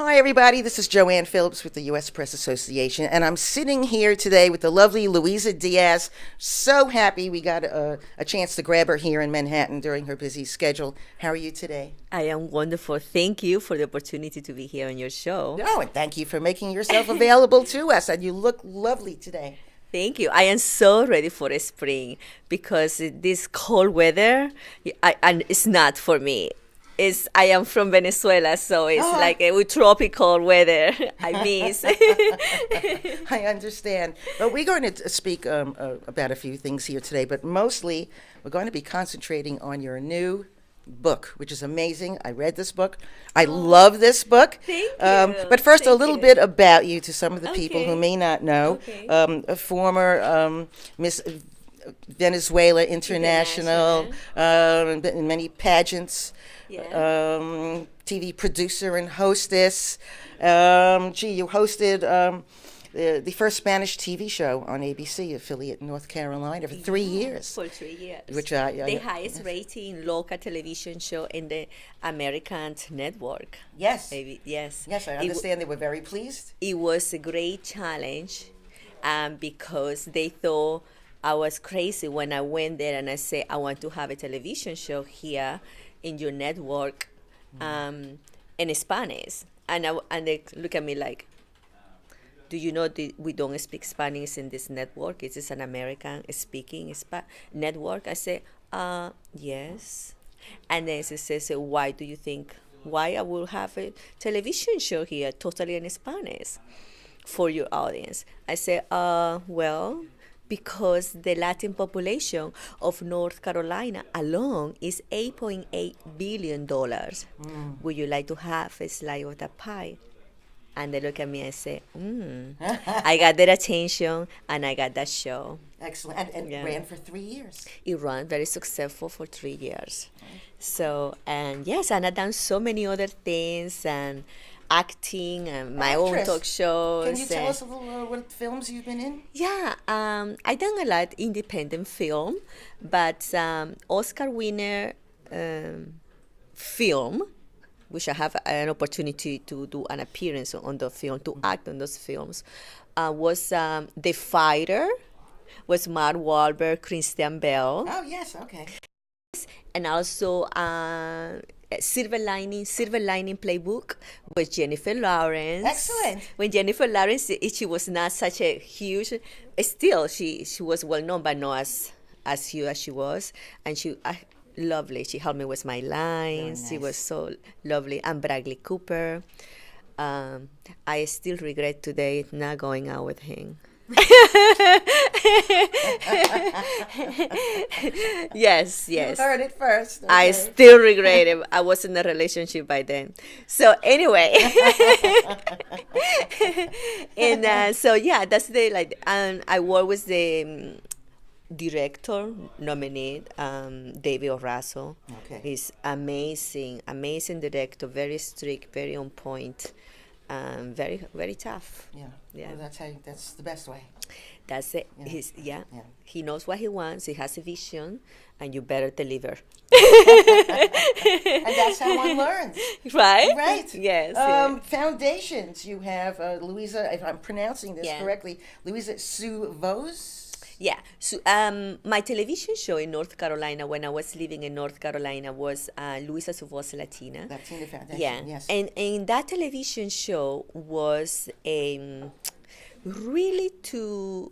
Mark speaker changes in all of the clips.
Speaker 1: Hi, everybody. This is Joanne Phillips with the U.S. Press Association, and I'm sitting here today with the lovely Luisa Diaz. So happy we got a chance to grab her here in Manhattan during her busy schedule. How are you today?
Speaker 2: I am wonderful. Thank you for the opportunity to be here on your show.
Speaker 1: Oh, and thank you for making yourself available to us, and you look lovely today.
Speaker 2: Thank you. I am so ready for spring because this cold weather, and it's not for me. I am from Venezuela, so it's like a tropical weather. I miss.
Speaker 1: I understand. But we're going to speak about a few things here today, but mostly we're going to be concentrating on your new book, which is amazing. I read this book. I love this book.
Speaker 2: Thank you.
Speaker 1: But first, a
Speaker 2: Thank
Speaker 1: little
Speaker 2: you.
Speaker 1: bit about you to some of the people who
Speaker 2: Okay.
Speaker 1: may not know.
Speaker 2: Okay.
Speaker 1: A former Miss Venezuela International, been in many pageants,
Speaker 2: Yeah.
Speaker 1: TV producer and hostess. You hosted the first Spanish TV show on ABC affiliate in North Carolina for 3 years.
Speaker 2: For 3 years.
Speaker 1: Which
Speaker 2: the highest rating local television show in the American network.
Speaker 1: Yes.
Speaker 2: Maybe, yes.
Speaker 1: Yes, I understand they were very pleased.
Speaker 2: It was a great challenge because they thought I was crazy when I went there and I said, I want to have a television show here in your network in Spanish. And they look at me like, do you know we don't speak Spanish in this network? Is this an American speaking network? I say, yes. And then she says, why do you think, why I will have a television show here totally in Spanish for your audience? I say, well, because the Latin population of North Carolina alone is $8.8 billion. Would you like to have a slice of that pie? And they look at me and say, I got their attention and I got that show.
Speaker 1: Excellent. And
Speaker 2: Yeah.
Speaker 1: ran for 3 years.
Speaker 2: It ran very successful for 3 years. So, and yes, and I've done so many other things and acting and my own
Speaker 1: Actress.
Speaker 2: talk shows.
Speaker 1: Can you tell
Speaker 2: and-
Speaker 1: us a little what films you've been in?
Speaker 2: Yeah, I done a lot independent film, but Oscar winner film, which I have an opportunity to do an appearance on the film, to act on those films, was The Fighter, was Mark Wahlberg, Christian Bell,
Speaker 1: Oh, yes, okay.
Speaker 2: and also Silver Lining Playbook with Jennifer Lawrence.
Speaker 1: Excellent.
Speaker 2: When Jennifer Lawrence, she was not such a huge, still she was well known, but not as huge as she was, and she lovely. She helped me with my lines.
Speaker 1: Very
Speaker 2: She
Speaker 1: nice.
Speaker 2: was so lovely. And Bradley Cooper. I still regret today not going out with him. Yes.
Speaker 1: You heard it first.
Speaker 2: I
Speaker 1: okay.
Speaker 2: still regret it. I was in a relationship by then. So anyway, and so yeah, that's the like. And I work with the director nominee, David Orazo.
Speaker 1: Okay.
Speaker 2: He's amazing director. Very strict, very on point, very very tough.
Speaker 1: Yeah.
Speaker 2: Yeah.
Speaker 1: Well, that's the best way.
Speaker 2: That's it.
Speaker 1: Yeah.
Speaker 2: Yeah.
Speaker 1: Yeah.
Speaker 2: He knows what he wants. He has a vision, and you better deliver.
Speaker 1: And that's how one learns.
Speaker 2: Right?
Speaker 1: Right.
Speaker 2: Yes.
Speaker 1: Foundations. You have Luisa, if I'm pronouncing this
Speaker 2: Yeah.
Speaker 1: correctly, Luisa Suvos.
Speaker 2: Yeah. So my television show in North Carolina when I was living in North Carolina was Luisas Voz Latina.
Speaker 1: Latina Foundation.
Speaker 2: Yeah.
Speaker 1: Yes.
Speaker 2: And that television show was really to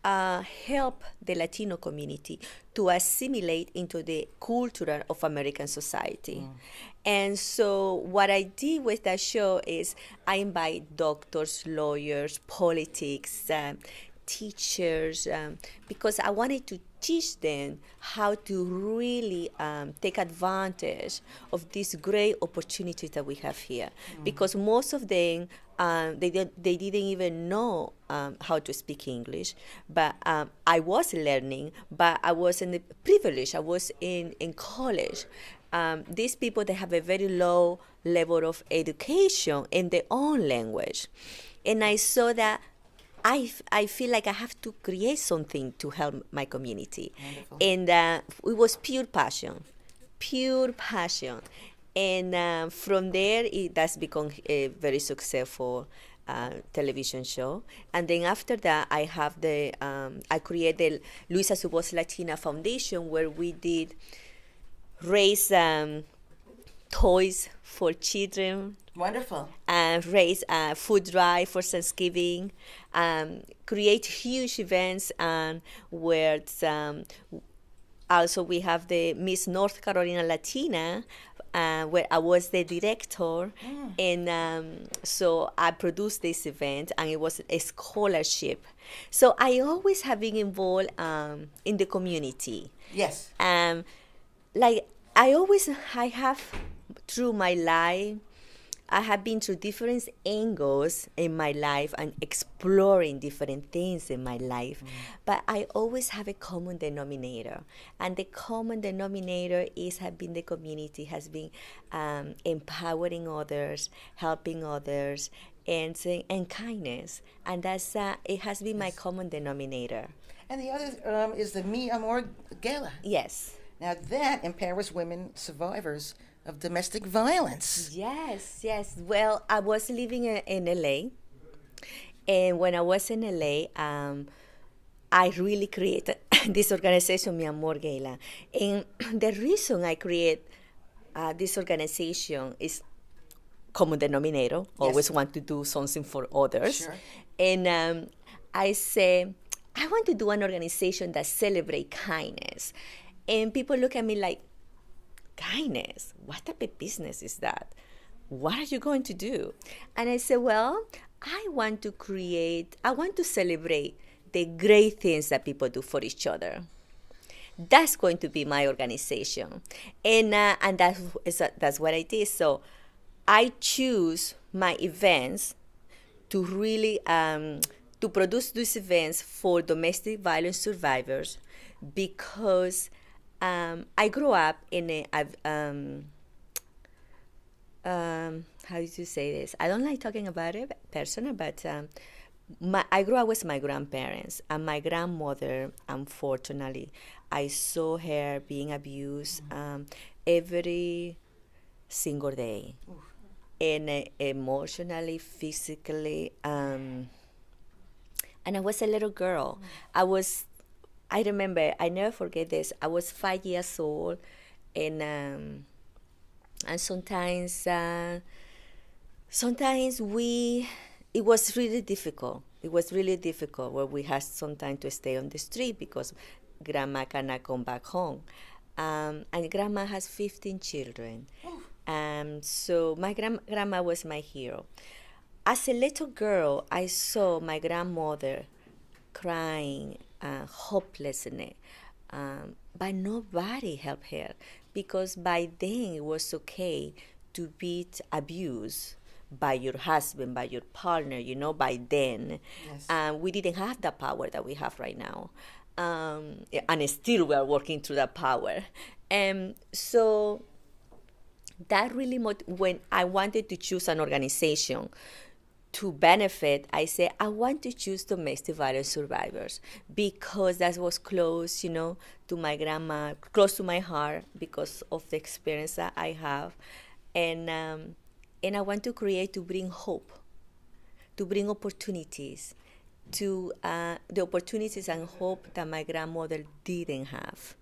Speaker 2: help the Latino community to assimilate into the culture of American society. And so what I did with that show is I invite doctors, lawyers, politics, teachers, because I wanted to teach them how to really take advantage of this great opportunity that we have here. Because most of them, they didn't even know how to speak English. But I was learning, but I was in the privilege. I was in college. These people, they have a very low level of education in their own language. And I saw that I feel like I have to create something to help my community.
Speaker 1: Wonderful.
Speaker 2: And it was pure passion. And from there, that's become a very successful television show. And then after that, I created Luisa Su Voz Latina Foundation, where we did raise toys for children,
Speaker 1: Wonderful.
Speaker 2: raise a food drive for Thanksgiving, create huge events, where also we have the Miss North Carolina Latina, where I was the director, and so I produced this event, and it was a scholarship. So I always have been involved in the community.
Speaker 1: Yes.
Speaker 2: Like I have through my life, I have been through different angles in my life and exploring different things in my life. But I always have a common denominator. And the common denominator is have been the community, has been empowering others, helping others, and kindness. And that's it has been my common denominator.
Speaker 1: And the other is the Mi Amor Gala.
Speaker 2: Yes.
Speaker 1: Now that empowers women survivors of domestic violence.
Speaker 2: Yes, yes. Well, I was living in LA, and when I was in LA, I really created this organization, Mi Amor Gala. And the reason I create this organization is common denominator. Always want to do something for others.
Speaker 1: Sure.
Speaker 2: And I say, I want to do an organization that celebrates kindness. And people look at me like, kindness? What type of business is that? What are you going to do? And I said, well, I want to celebrate the great things that people do for each other. That's going to be my organization. And that's what I did. So I choose my events to really to produce these events for domestic violence survivors, because I grew up in a how do you say this? I don't like talking about it personal, but I grew up with my grandparents, and my grandmother, unfortunately, I saw her being abused every single day, and emotionally, physically, and I was a little girl. I remember, I never forget this. I was 5 years old, and sometimes it was really difficult. It was really difficult where we had sometimes to stay on the street because grandma cannot come back home. And grandma has 15 children. So my grandma was my hero. As a little girl, I saw my grandmother crying, hopelessness, but nobody helped her, because by then it was okay to be abused by your husband, by your partner, by then.
Speaker 1: Yes.
Speaker 2: We didn't have the power that we have right now. And still we are working through that power. And so that really, when I wanted to choose an organization to benefit, I said, I want to choose domestic violence survivors, because that was close, to my grandma, close to my heart because of the experience that I have. And I want to bring hope, to bring opportunities, to the opportunities and hope that my grandmother didn't have.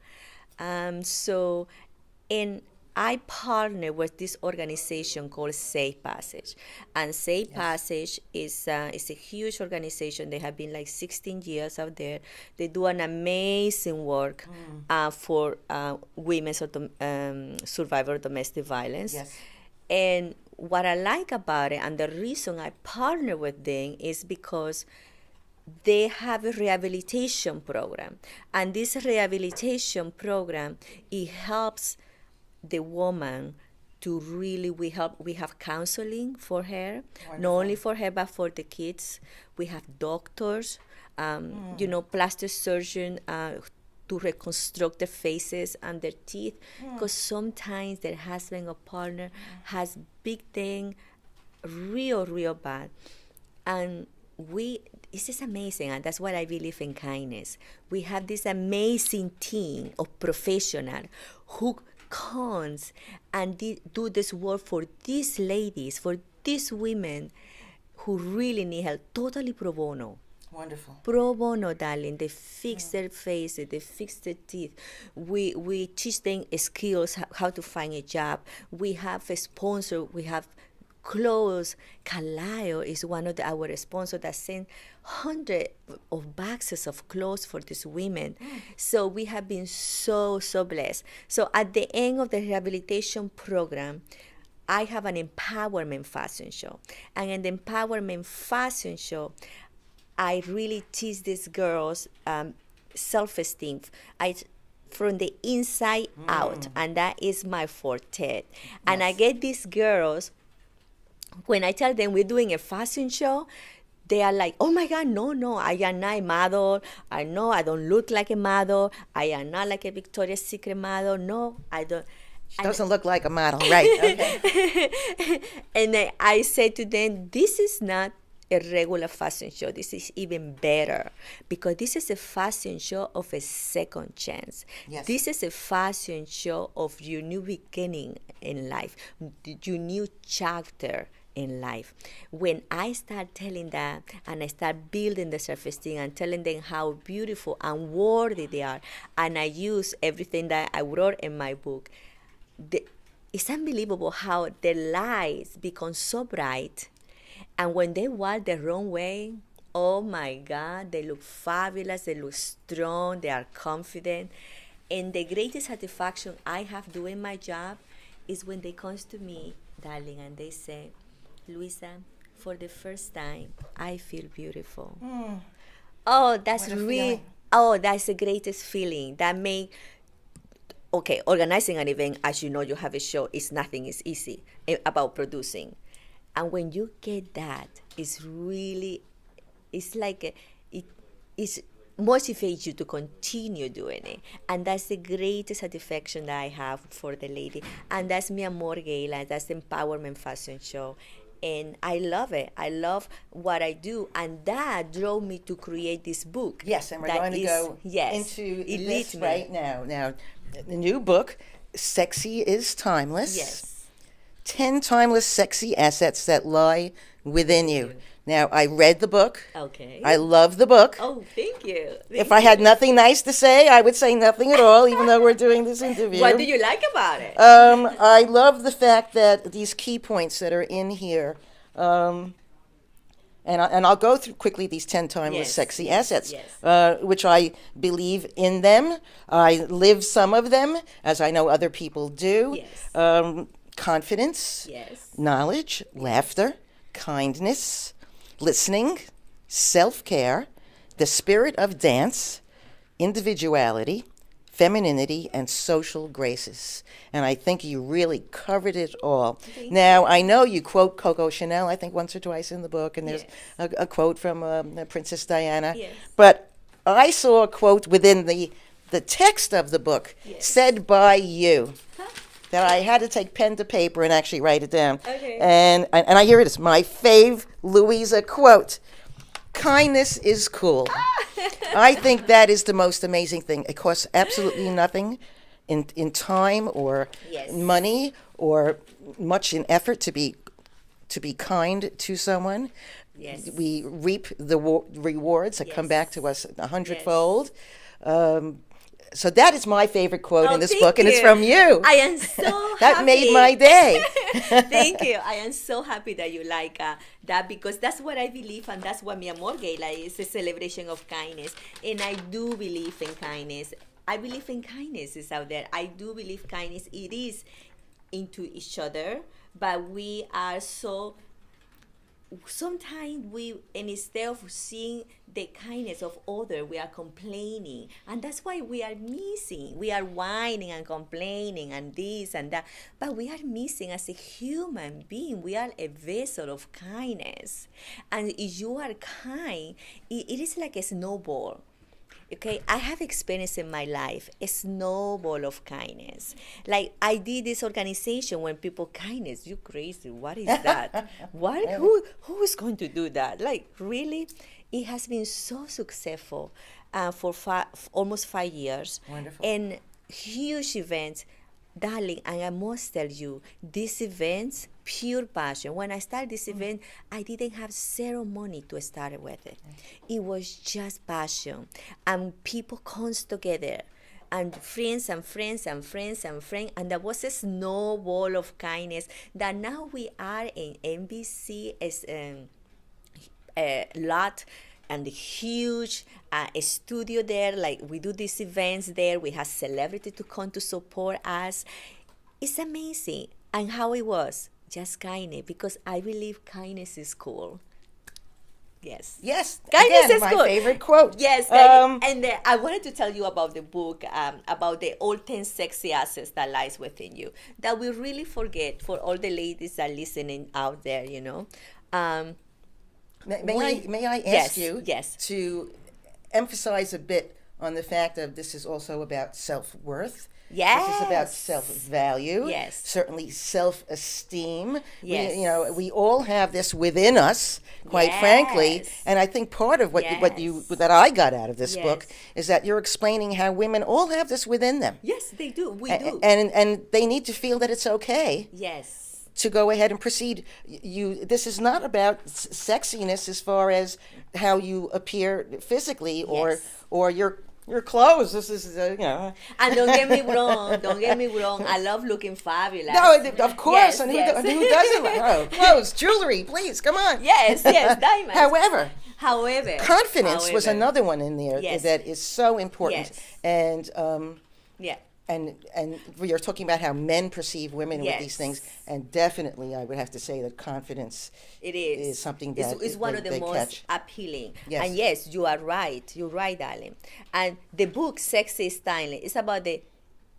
Speaker 2: So, I partner with this organization called Safe Passage. And Safe Passage is a huge organization. They have been like 16 years out there. They do an amazing work for women survivors of domestic violence.
Speaker 1: Yes.
Speaker 2: And what I like about it, and the reason I partner with them, is because they have a rehabilitation program. And this rehabilitation program, it helps the woman to really, we have counseling for her.
Speaker 1: Wonderful.
Speaker 2: Not only for her but for the kids. We have doctors, plastic surgeon to reconstruct their faces and their teeth, because sometimes their husband or partner has big thing, real bad. And this is amazing, and that's what I believe in kindness. We have this amazing team of professionals who comes and do this work for these ladies, for these women who really need help, totally pro bono.
Speaker 1: Wonderful.
Speaker 2: Pro bono, darling. They fix their faces, they fix their teeth. We teach them skills, how to find a job. We have a sponsor, we have clothes. Carlisle is one of our sponsors that send hundreds of boxes of clothes for these women. So we have been so blessed. So at the end of the rehabilitation program, I have an empowerment fashion show. And in the empowerment fashion show, I really teach these girls self-esteem. From the inside out, and that is my forte. And I get these girls, when I tell them we're doing a fashion show, they are like, oh my God, no, I am not a model. I know I don't look like a model. I am not like a Victoria's Secret model. No, I don't.
Speaker 1: She doesn't look like a model, right? Okay.
Speaker 2: And I say to them, this is not a regular fashion show. This is even better because this is a fashion show of a second chance.
Speaker 1: Yes.
Speaker 2: This is a fashion show of your new beginning in life, your new chapter in life. When I start telling that and I start building the self-esteem and telling them how beautiful and worthy they are, and I use everything that I wrote in my book, it's unbelievable how their lives become so bright. And when they walk the wrong way, oh my God, they look fabulous, they look strong, they are confident. And the greatest satisfaction I have doing my job is when they come to me, darling, and they say, Luisa, for the first time, I feel beautiful. Oh, that's really, that's the greatest feeling. That okay, organizing an event, as you know, you have a show, nothing is easy about producing. And when you get that, it's like it motivates you to continue doing it. And that's the greatest satisfaction that I have for the lady. And that's Mi Amor Gala, that's the Empowerment Fashion Show. And I love it. I love what I do. And that drove me to create this book.
Speaker 1: Yes, and we're going to go into this right now. Now, the new book, Sexy is Timeless.
Speaker 2: Yes.
Speaker 1: 10 timeless sexy assets that lie within you. Now, I read the book.
Speaker 2: Okay.
Speaker 1: I love the book.
Speaker 2: Oh, thank you.
Speaker 1: If I had nothing nice to say, I would say nothing at all, even though we're doing this interview.
Speaker 2: What do you like about it?
Speaker 1: I love the fact that these key points that are in here, and I'll go through quickly these 10 timeless sexy assets, which I believe in them. I live some of them, as I know other people do.
Speaker 2: Yes.
Speaker 1: Confidence,
Speaker 2: Yes.
Speaker 1: knowledge, laughter, kindness, listening, self-care, the spirit of dance, individuality, femininity, and social graces. And I think you really covered it all. Now, I know you quote Coco Chanel, I think once or twice in the book, and there's a quote from Princess Diana.
Speaker 2: Yes.
Speaker 1: But I saw a quote within the text of the book said by you. That I had to take pen to paper and actually write it down.
Speaker 2: Okay.
Speaker 1: And I hear it. It's my fave Luisa quote. Kindness is cool. I think that is the most amazing thing. It costs absolutely nothing in time or money or much in effort to be kind to someone.
Speaker 2: Yes.
Speaker 1: We reap the rewards that come back to us 100-fold. So that is my favorite quote in this book, and it's from you.
Speaker 2: I am so happy.
Speaker 1: That made my day.
Speaker 2: Thank you. I am so happy that you like that, because that's what I believe, and that's what Mi Amor Gala is, a celebration of kindness. And I do believe in kindness. I believe in kindness is out there. I do believe kindness, it is into each other, but we are so... Sometimes and instead of seeing the kindness of others, we are complaining, and that's why we are missing. We are whining and complaining and this and that, but we are missing as a human being. We are a vessel of kindness, and if you are kind, it is like a snowball. Okay, I have experienced in my life a snowball of kindness. Like I did this organization when people kindness, you crazy? What is that? What? Who is going to do that? Like really, it has been so successful for almost 5 years.
Speaker 1: Wonderful.
Speaker 2: And huge events. darling, and I must tell you, these events, pure passion. When I started this event, I didn't have zero money to start with it. It was just passion. And people comes together. And friends and friends and friends and friends. And there was a snowball of kindness that now we are in NBC as a lot and a huge studio there. Like we do these events there. We have celebrities to come to support us. It's amazing. And how it was, just kindness, because I believe kindness is cool. Yes.
Speaker 1: Yes.
Speaker 2: Kindness
Speaker 1: Again,
Speaker 2: is
Speaker 1: my
Speaker 2: good.
Speaker 1: favorite quote.
Speaker 2: Yes. And I wanted to tell you about the book, about the all 10 sexy assets that lies within you, that we really forget for all the ladies that are listening out there, you know.
Speaker 1: May I ask you to emphasize a bit on the fact that this is also about self-worth.
Speaker 2: Yes.
Speaker 1: This is about self-value.
Speaker 2: Yes.
Speaker 1: Certainly self-esteem.
Speaker 2: Yes.
Speaker 1: We all have this within us, quite frankly. And I think part of what that I got out of this book is that you're explaining how women all have this within them.
Speaker 2: Yes, they do. We do.
Speaker 1: And they need to feel that it's okay.
Speaker 2: Yes.
Speaker 1: To go ahead and proceed. This is not about sexiness as far as how you appear physically or your clothes. This is
Speaker 2: And don't get me wrong. I love looking fabulous.
Speaker 1: No, of course.
Speaker 2: Yes,
Speaker 1: and
Speaker 2: yes.
Speaker 1: who doesn't? Oh, clothes, jewelry, please, come on.
Speaker 2: Yes, diamonds.
Speaker 1: However, confidence was another one in there that is so important.
Speaker 2: Yes.
Speaker 1: And and you're talking about how men perceive women with these things, and definitely I would have to say that confidence is something that
Speaker 2: is one of the most
Speaker 1: catch.
Speaker 2: appealing.
Speaker 1: Yes.
Speaker 2: And yes, you are right. You're right, darling. And the book Sexy is Timeless is about the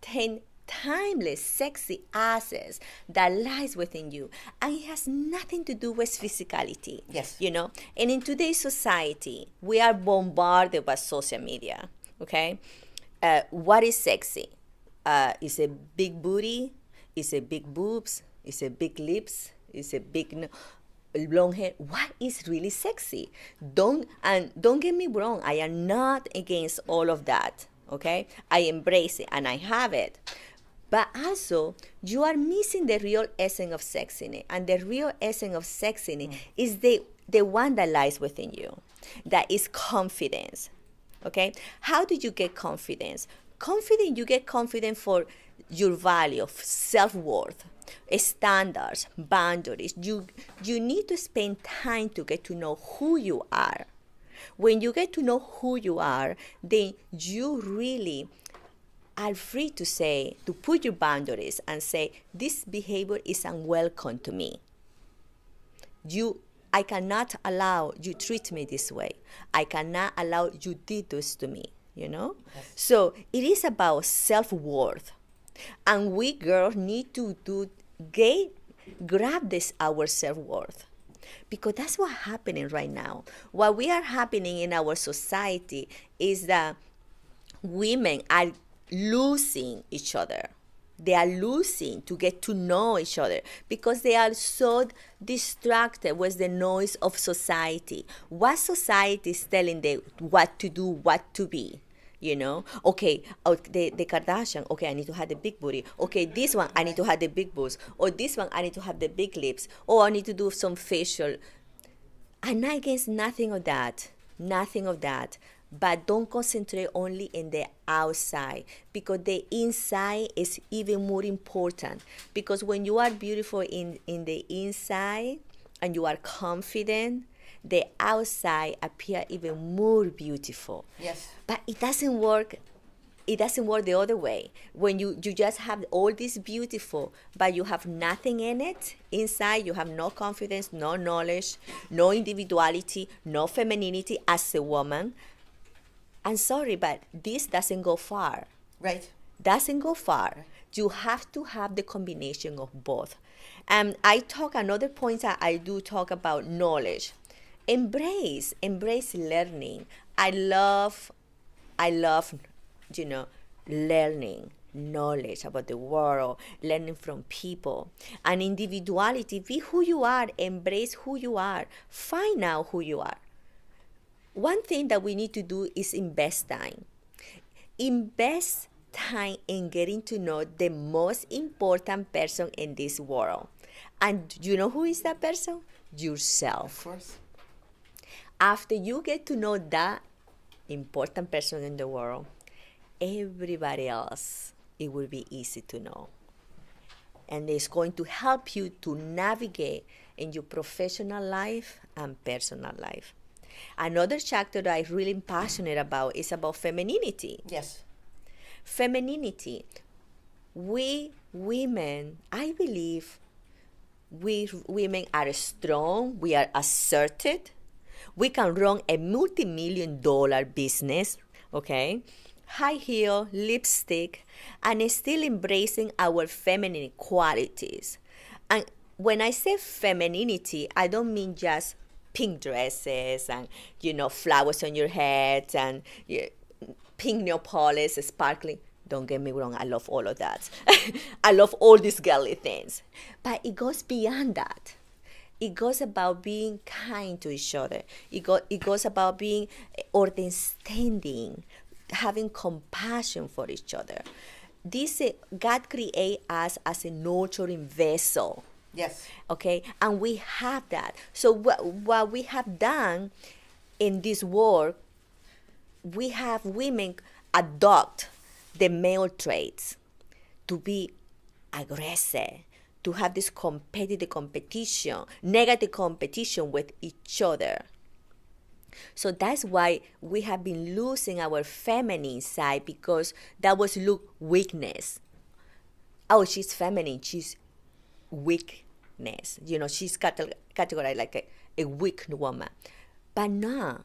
Speaker 2: 10 timeless sexy assets that lies within you, and it has nothing to do with physicality.
Speaker 1: Yes.
Speaker 2: You know, and in today's society we are bombarded by social media. Okay, what is sexy? Is a big booty, is a big boobs, is a big lips, is a big long hair. What is really sexy? Don't get me wrong, I am not against all of that. Okay, I embrace it and I have it. But also, you are missing the real essence of sexiness, and the real essence of sexiness is the one that lies within you. That is confidence. Okay, how do you get confidence? You get confident for your value of self-worth, standards, boundaries. You need to spend time to get to know who you are. When you get to know who you are, then you really are free to put your boundaries and say, this behavior is unwelcome to me. I cannot allow you treat me this way. I cannot allow you did this to me. You know? Yes. So it is about self-worth. And we girls need to grab this our self-worth. Because that's what's happening right now. What we are happening in our society is that women are losing each other. They are losing to get to know each other because they are so distracted with the noise of society. What society is telling them what to do, what to be. You know, okay, the Kardashian, okay, I need to have the big booty. Okay, this one, I need to have the big boobs. Or this one, I need to have the big lips. Or I need to do some facial. I'm not against nothing of that. But don't concentrate only in the outside, because the inside is even more important. Because when you are beautiful in the inside and you are confident, the outside appear even more beautiful.
Speaker 1: Yes.
Speaker 2: But it doesn't work the other way. When you just have all this beautiful, but you have nothing in it, inside you have no confidence, no knowledge, no individuality, no femininity as a woman. I'm sorry, but this doesn't go far.
Speaker 1: Right.
Speaker 2: Doesn't go far. You have to have the combination of both. Another point that I do talk about knowledge. Embrace learning. I love, learning knowledge about the world, learning from people. And individuality, be who you are, embrace who you are, find out who you are. One thing that we need to do is invest time. Invest time in getting to know the most important person in this world. And you know who is that person? Yourself.
Speaker 1: Of course.
Speaker 2: After you get to know that important person in the world, everybody else, it will be easy to know. And it's going to help you to navigate in your professional life and personal life. Another chapter that I'm really passionate about is about femininity.
Speaker 1: Yes.
Speaker 2: Femininity. We women, I believe we women are strong, we are asserted, we can run a multi-million-dollar business, okay? High heel, lipstick, and still embracing our feminine qualities. And when I say femininity, I don't mean just pink dresses and, flowers on your head and pink nail polish, sparkling. Don't get me wrong, I love all of that. I love all these girly things. But it goes beyond that. It goes about being kind to each other. It goes about being understanding, having compassion for each other. God created us as a nurturing vessel.
Speaker 1: Yes.
Speaker 2: Okay, and we have that. So what we have done in this work, we have women adopt the male traits to be aggressive, to have this competition, negative competition with each other. So that's why we have been losing our feminine side, because that was look weakness. Oh, she's feminine, she's weakness. She's categorized like a weak woman. But no,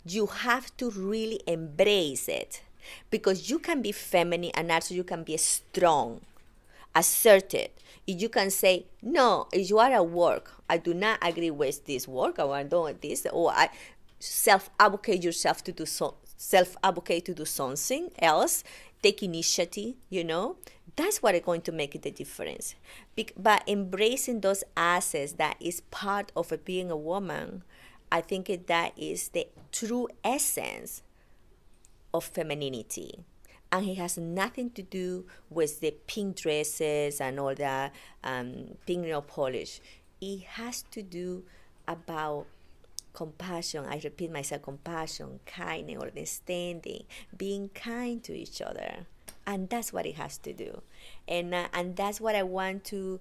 Speaker 2: you have to really embrace it, because you can be feminine and also you can be strong, assertive. If you can say, no, if you are at work, I do not agree with this work, or I don't want this, or I self-advocate yourself to do self-advocate to do something else, take initiative, that's what is going to make the difference. But embracing those assets that is part of being a woman, I think that is the true essence of femininity. And it has nothing to do with the pink dresses and all that pink nail polish. It has to do about compassion. I repeat myself: compassion, kindness, understanding, being kind to each other. And that's what it has to do. And that's what I want to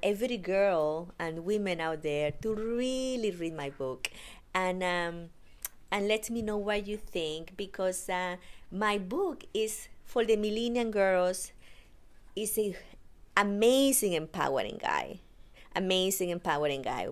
Speaker 2: every girl and women out there to really read my book. And let me know what you think, because my book is for the millennial girls. It's a amazing empowering guide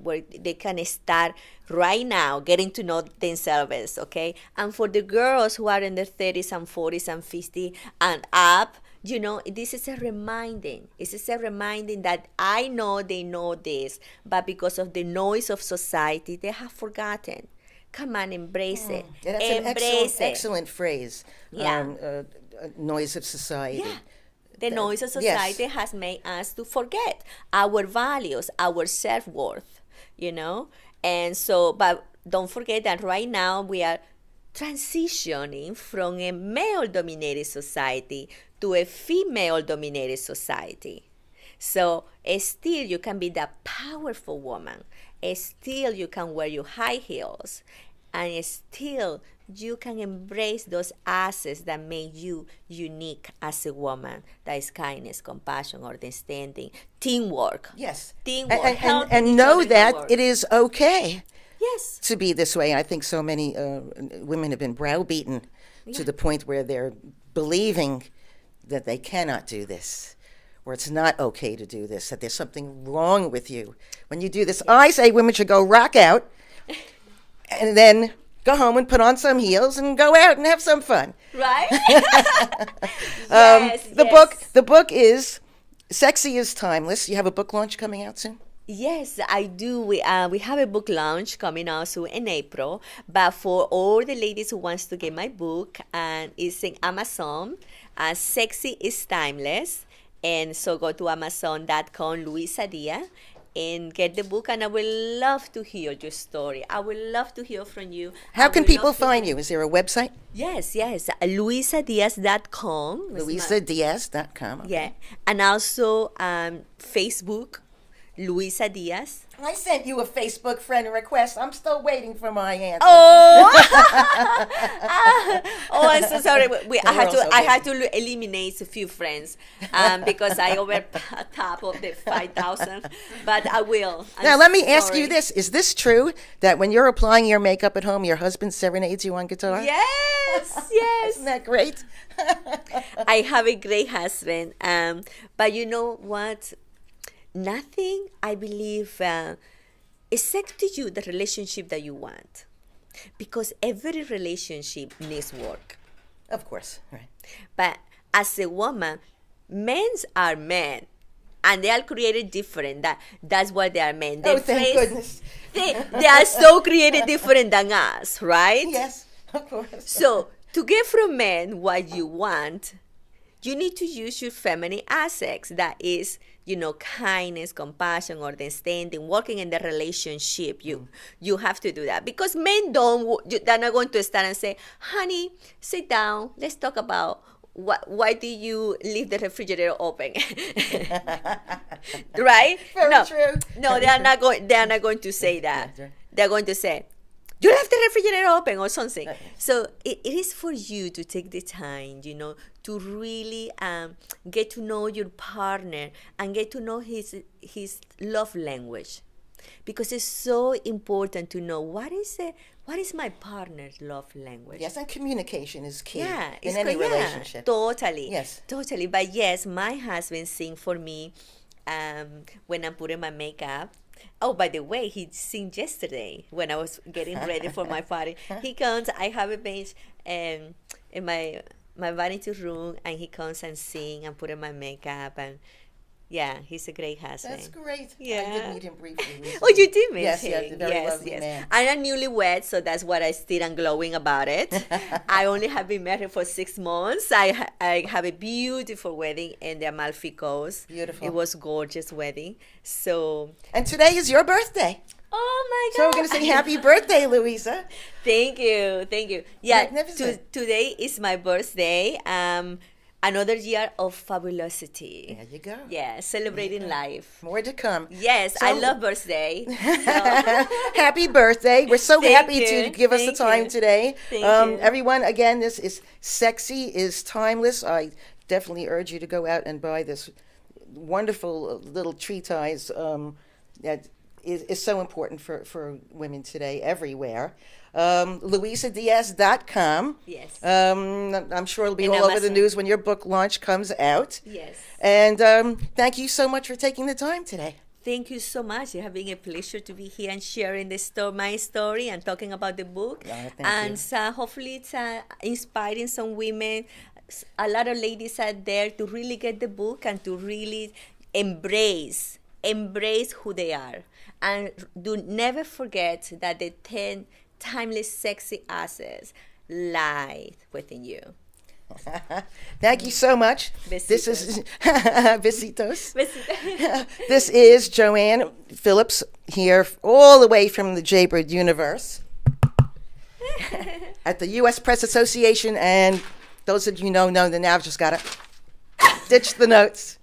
Speaker 2: where they can start right now getting to know themselves, okay? And for the girls who are in their 30s and 40s and 50 and up, this is a reminding. This is a reminding that I know they know this, but because of the noise of society, they have forgotten. Come on, embrace it.
Speaker 1: Yeah, that's an excellent phrase.
Speaker 2: Yeah.
Speaker 1: Noise of society.
Speaker 2: Yeah. The noise of society has made us to forget our values, our self-worth, And so, but don't forget that right now we are transitioning from a male-dominated society to a female-dominated society. So still you can be that powerful woman. Still you can wear your high heels. And still you can embrace those assets that make you unique as a woman. That is kindness, compassion, understanding, teamwork.
Speaker 1: Yes.
Speaker 2: Teamwork.
Speaker 1: And know that it is okay.
Speaker 2: Yes.
Speaker 1: To be this way. I think so many women have been browbeaten to the point where they're believing that they cannot do this, or it's not okay to do this, that there's something wrong with you when you do this. I say women should go rock out and then go home and put on some heels and go out and have some fun.
Speaker 2: Right?
Speaker 1: The book is Sexy is Timeless. You have a book launch coming out soon?
Speaker 2: Yes, I do. We have a book launch coming out soon in April. But for all the ladies who wants to get my book, and it's in Amazon, Sexy is Timeless. And so go to Amazon.com, Luisa Diaz. and get the book, and I would love to hear your story. I would love to hear from you.
Speaker 1: How can people find you? Is there a website?
Speaker 2: Yes. LuisaDiaz.com.
Speaker 1: LuisaDiaz.com. Okay.
Speaker 2: Yeah. And also Facebook, Luisa Diaz.
Speaker 1: I sent you a Facebook friend request. I'm still waiting for my answer.
Speaker 2: Oh, I'm so sorry. I had to eliminate a few friends because I over top of the 5,000. But I will.
Speaker 1: Now let me ask you this: is this true that when you're applying your makeup at home, your husband serenades you on guitar?
Speaker 2: Yes.
Speaker 1: Isn't that great?
Speaker 2: I have a great husband. But you know what? Nothing, I believe, is set to you the relationship that you want. Because every relationship needs work.
Speaker 1: Of course, right.
Speaker 2: But as a woman, men are men. And they are created different. That's why they are men.
Speaker 1: Thank goodness.
Speaker 2: They are so created different than us, right?
Speaker 1: Yes, of course.
Speaker 2: So, to get from men what you want, you need to use your feminine assets. That is, kindness, compassion, understanding, working in the relationship. You have to do that. Because men they're not going to stand and say, honey, sit down, let's talk about why do you leave the refrigerator open? Right?
Speaker 1: Very true.
Speaker 2: No, they are not going to say that. They're going to say, you left the refrigerator open or something. So it is for you to take the time, to really get to know your partner and get to know his love language. Because it's so important to know what is my partner's love language.
Speaker 1: Yes, and communication is key
Speaker 2: in
Speaker 1: any relationship.
Speaker 2: Totally.
Speaker 1: Yes.
Speaker 2: Totally. But yes, my husband sings for me when I'm putting my makeup. Oh, by the way, he sang yesterday when I was getting ready for my party. He comes, I have a bench in my vanity room, and he comes and sing and put in my makeup, and yeah, he's a great husband.
Speaker 1: That's great.
Speaker 2: Yeah.
Speaker 1: I did meet him briefly recently.
Speaker 2: Oh, you did meet
Speaker 1: yes,
Speaker 2: him?
Speaker 1: Yes, very lovely man.
Speaker 2: I'm newlywed, so that's what I still am glowing about it. I only have been married for 6 months. I have a beautiful wedding in the Amalfi Coast.
Speaker 1: Beautiful.
Speaker 2: It was gorgeous wedding. So.
Speaker 1: And today is your birthday.
Speaker 2: Oh my God!
Speaker 1: So we're going to sing happy birthday, Luisa.
Speaker 2: Thank you. Yeah, today is my birthday. Another year of fabulosity.
Speaker 1: There you go.
Speaker 2: Yeah, celebrating life.
Speaker 1: More to come.
Speaker 2: Yes, I love birthday.
Speaker 1: Happy birthday. We're so happy to give us the time today.
Speaker 2: Thank you.
Speaker 1: Everyone, again, this is Sexy is Timeless. I definitely urge you to go out and buy this wonderful little treatise that is so important for women today everywhere. LuisaDiaz.com.
Speaker 2: Yes.
Speaker 1: I'm sure it'll be all over the news when your book launch comes out.
Speaker 2: Yes.
Speaker 1: And thank you so much for taking the time today.
Speaker 2: Thank you so much. It has been a pleasure to be here and sharing my story and talking about the book. Hopefully it's inspiring some women, a lot of ladies out there to really get the book and to really embrace who they are. And do never forget that the 10 timeless sexy assets lie within you.
Speaker 1: Thank you so much.
Speaker 2: Besitos.
Speaker 1: This is Besitos. This is Joanne Phillips here all the way from the Jaybird universe at the U.S. Press Association. And those of you know that now I've just got to ditch the notes.